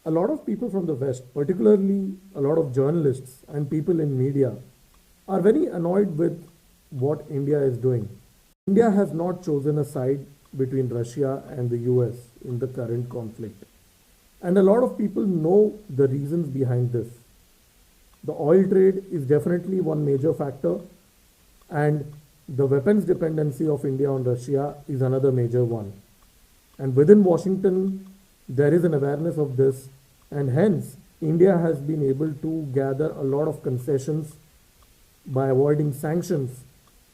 A lot of people from the West, particularly a lot of journalists and people in media, are very annoyed with what India is doing. India has not chosen a side between Russia and the US in the current conflict. And a lot of people know the reasons behind this. The oil trade is definitely one major factor, and the weapons dependency of India on Russia is another major one. And within Washington, there is an awareness of this, and hence, India has been able to gather a lot of concessions by avoiding sanctions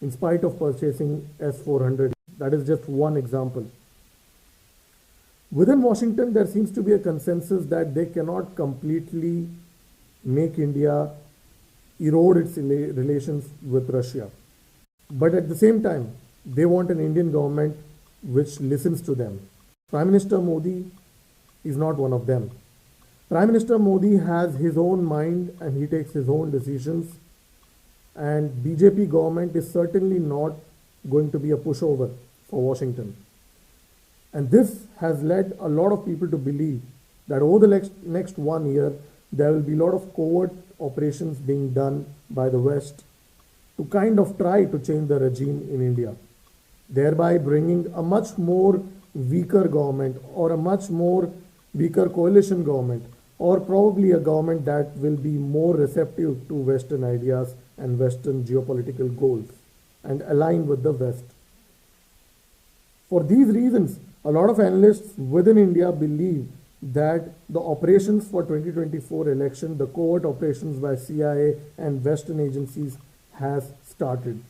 in spite of purchasing S-400. That is just one example. Within Washington, there seems to be a consensus that they cannot completely make India erode its relations with Russia. But at the same time, they want an Indian government which listens to them. Prime Minister Modi is not one of them. Prime Minister Modi has his own mind and he takes his own decisions, and BJP government is certainly not going to be a pushover for Washington. And this has led a lot of people to believe that over the next 1 year, there will be a lot of covert operations being done by the West to kind of try to change the regime in India, thereby bringing a much more weaker government or a much more weaker coalition government, or probably a government that will be more receptive to Western ideas and Western geopolitical goals and align with the West. For these reasons, a lot of analysts within India believe that the operations for 2024 election, the covert operations by CIA and Western agencies has started.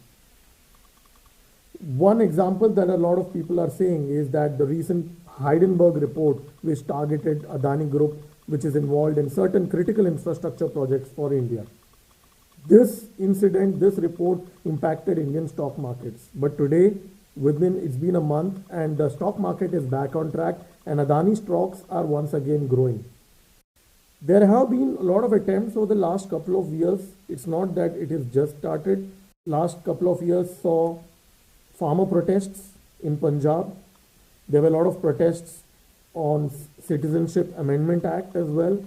One example that a lot of people are saying is that the recent Hidenberg report, which targeted Adani Group, which is involved in certain critical infrastructure projects for India. This incident, this report impacted Indian stock markets. But today, it's been a month and the stock market is back on track and Adani stocks are once again growing. There have been a lot of attempts over the last couple of years. It's not that it has just started. Last couple of years saw farmer protests in Punjab. There were a lot of protests on Citizenship Amendment Act as well.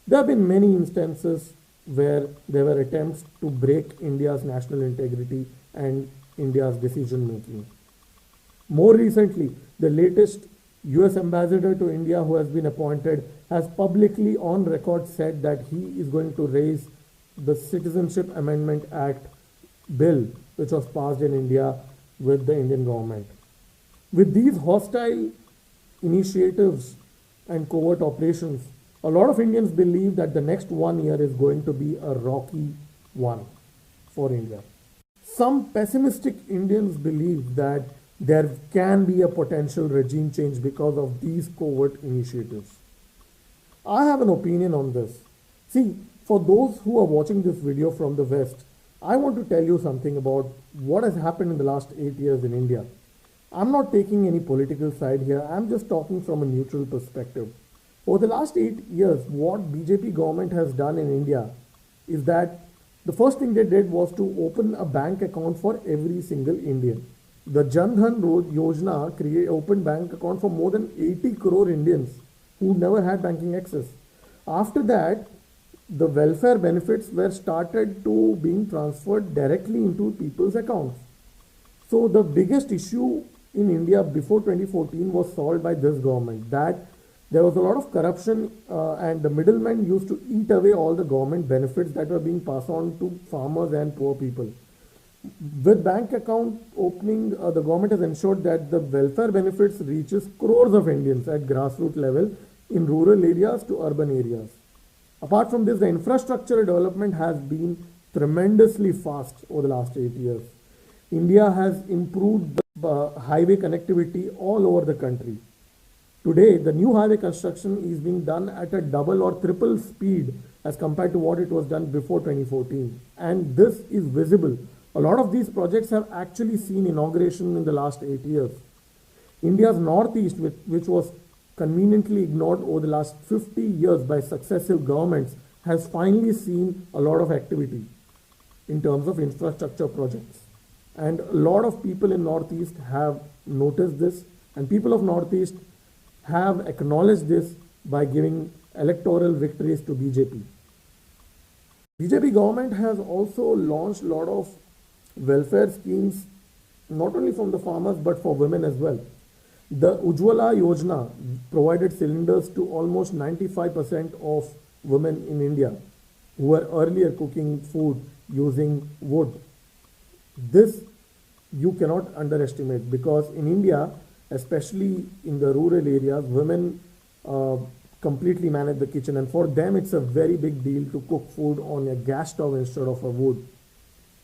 There have been many instances where there were attempts to break India's national integrity and India's decision making. More recently, the latest US ambassador to India who has been appointed has publicly on record said that he is going to raise the Citizenship Amendment Act bill which was passed in India with the Indian government. With these hostile initiatives and covert operations, a lot of Indians believe that the next 1 year is going to be a rocky one for India. Some pessimistic Indians believe that there can be a potential regime change because of these covert initiatives. I have an opinion on this. See, for those who are watching this video from the West, I want to tell you something about what has happened in the last 8 years in India. I'm not taking any political side here. I'm just talking from a neutral perspective. Over the last 8 years, what BJP government has done in India is that the first thing they did was to open a bank account for every single Indian. The Jan Dhan Yojana opened bank account for more than 80 crore Indians who never had banking access. After that, the welfare benefits were started to being transferred directly into people's accounts. So the biggest issue in India before 2014 was solved by this government, that there was a lot of corruption and the middlemen used to eat away all the government benefits that were being passed on to farmers and poor people. With bank account opening, the government has ensured that the welfare benefits reaches crores of Indians at grassroots level in rural areas to urban areas. Apart from this, the infrastructure development has been tremendously fast over the last 8 years. India has improved the highway connectivity all over the country. Today, the new highway construction is being done at a double or triple speed as compared to what it was done before 2014. And this is visible. A lot of these projects have actually seen inauguration in the last 8 years. India's northeast, which was conveniently ignored over the last 50 years by successive governments, has finally seen a lot of activity in terms of infrastructure projects. And a lot of people in Northeast have noticed this, and people of Northeast have acknowledged this by giving electoral victories to BJP. BJP government has also launched a lot of welfare schemes, not only from the farmers but for women as well. The Ujjwala Yojana provided cylinders to almost 95% of women in India who were earlier cooking food using wood. This you cannot underestimate, because in India, especially in the rural areas, women completely manage the kitchen, and for them it's a very big deal to cook food on a gas stove instead of a wood.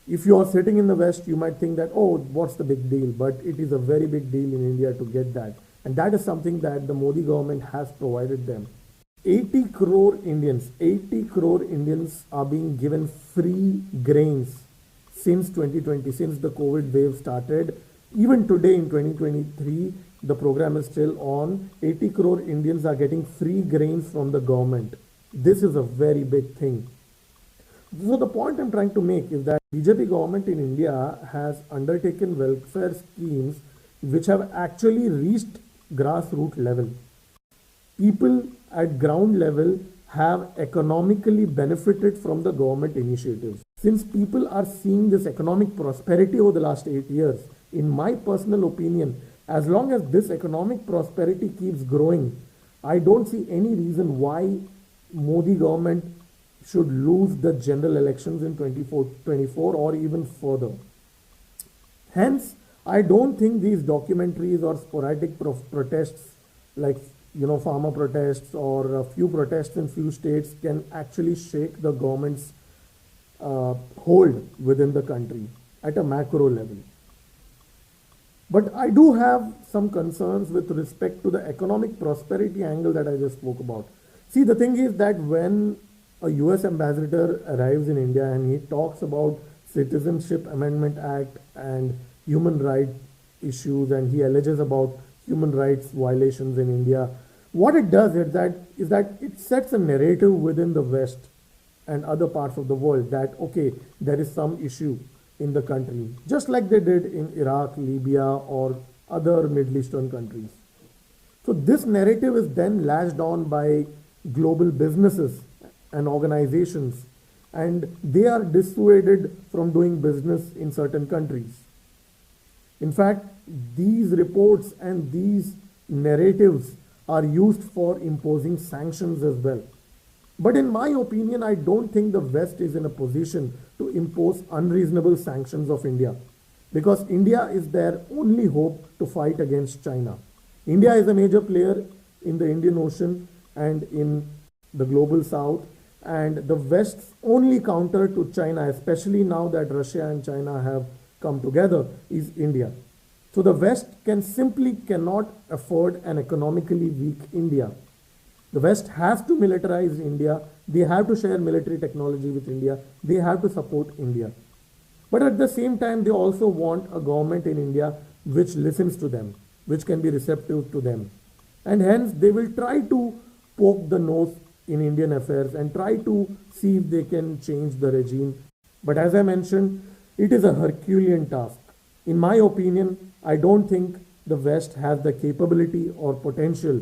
If you are sitting in the West, you might think that, oh, what's the big deal? But it is a very big deal in India to get that. And that is something that the Modi government has provided them. 80 crore Indians are being given free grains since 2020, since the COVID wave started. Even today in 2023, the program is still on. 80 crore Indians are getting free grains from the government. This is a very big thing. So the point I'm trying to make is that BJP government in India has undertaken welfare schemes which have actually reached grassroots level. People at ground level have economically benefited from the government initiatives. Since people are seeing this economic prosperity over the last 8 years, in my personal opinion, as long as this economic prosperity keeps growing, I don't see any reason why Modi government should lose the general elections in 2024 or even further. Hence, I don't think these documentaries or sporadic protests like farmer protests or a few protests in few states can actually shake the government's hold within the country at a macro level. But I do have some concerns with respect to the economic prosperity angle that I just spoke about. See, the thing is that when a US ambassador arrives in India and he talks about Citizenship Amendment Act and human rights issues, and he alleges about human rights violations in India, what it does is that it sets a narrative within the West and other parts of the world that, okay, there is some issue in the country, just like they did in Iraq, Libya, or other Middle Eastern countries. So this narrative is then latched on by global businesses and organizations, and they are dissuaded from doing business in certain countries. In fact, these reports and these narratives are used for imposing sanctions as well. But in my opinion, I don't think the West is in a position to impose unreasonable sanctions of India, because India is their only hope to fight against China. India is a major player in the Indian Ocean and in the global South, and the West's only counter to China, especially now that Russia and China have come together, is India. So the West cannot afford an economically weak India. The West has to militarize India. They have to share military technology with India. They have to support India. But at the same time, they also want a government in India which listens to them, which can be receptive to them. And hence, they will try to poke the nose in Indian affairs and try to see if they can change the regime. But as I mentioned, it is a Herculean task. In my opinion, I don't think the West has the capability or potential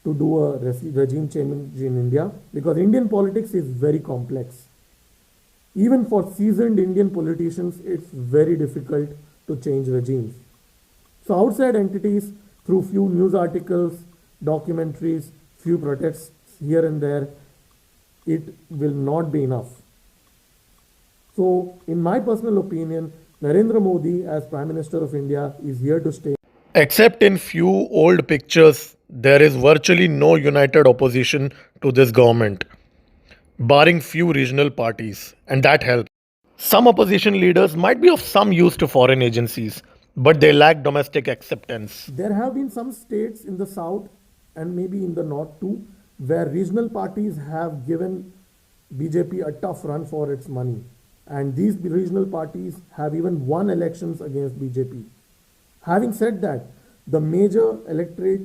to do a regime change in India, because Indian politics is very complex. Even for seasoned Indian politicians, it's very difficult to change regimes. So outside entities, through few news articles, documentaries, few protests here and there, it will not be enough. So in my personal opinion, Narendra Modi as Prime Minister of India is here to stay. Except in few old pictures, there is virtually no united opposition to this government, barring few regional parties, and that helps. Some opposition leaders might be of some use to foreign agencies, but they lack domestic acceptance. There have been some states in the south and maybe in the north too, where regional parties have given BJP a tough run for its money. And these regional parties have even won elections against BJP. Having said that, the major electorate,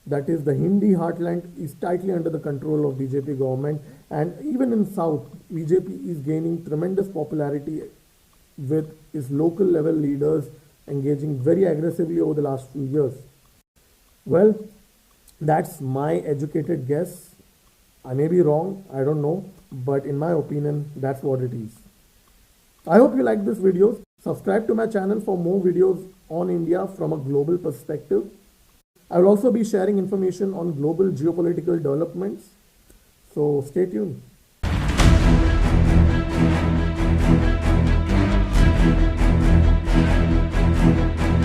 that is the Hindi heartland, is tightly under the control of BJP government, and even in South, BJP is gaining tremendous popularity with its local level leaders engaging very aggressively over the last few years. Well, that's my educated guess. I may be wrong, I don't know, but in my opinion, that's what it is. I hope you like this video. Subscribe to my channel for more videos on India from a global perspective. I will also be sharing information on global geopolitical developments. So stay tuned.